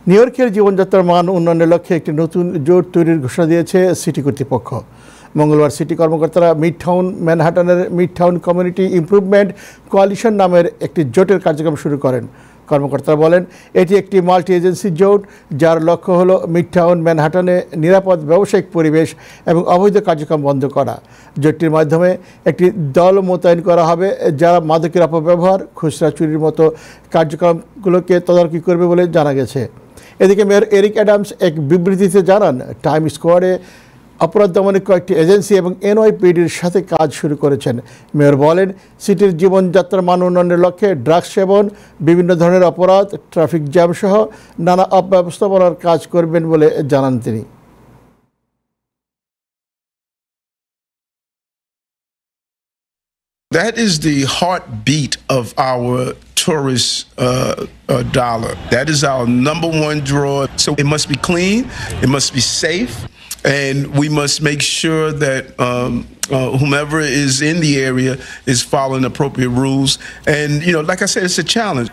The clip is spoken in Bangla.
নিউ ইয়র্কের জীবনযাত্রার মান উন্নয়নের লক্ষ্যে একটি নতুন জোট তৈরির ঘোষণা দিয়েছে সিটি কর্তৃপক্ষ। মঙ্গলবার সিটি কর্মকর্তারা মিডটাউন ম্যানহাটনের মিডটাউন কমিউনিটি ইমপ্রুভমেন্ট কোয়ালিশন নামের একটি জোটের কার্যক্রম শুরু করেন। কর্মকর্তারা বলেন, এটি একটি মাল্টি এজেন্সি জোট যার লক্ষ্য হলো মিডটাউন ম্যানহাটনে নিরাপদ ব্যবসায়িক পরিবেশ এবং অবৈধ কার্যক্রম বন্ধ করা। জোটটির মাধ্যমে একটি দল মোতায়েন করা হবে যারা মাদকের অপব্যবহার, খুচরা চুরির মতো কার্যক্রমগুলোকে তদারকি করবে বলে জানা গেছে। এদিকে মেয়র এরিক অ্যাডামস এক বিবৃতিতে জানান, টাইম স্কোয়াডে অপরাধ দমনের কয়েকটি এজেন্সি এবং এনওয়াইপিডির সাথে কাজ শুরু করেছেন। মেয়র বলেন, সিটির জীবনযাত্রার মান উন্নয়নের লক্ষ্যে ড্রাগস সেবন, বিভিন্ন ধরনের অপরাধ, ট্রাফিক জ্যাম সহ নানা অব্যবস্থাপনার কাজ করবেন বলে জানান তিনি। That is the heartbeat of our tourist dollar. That is our #1 draw. So it must be clean, it must be safe, and we must make sure that whomever is in the area is following appropriate rules. And, like I said, it's a challenge.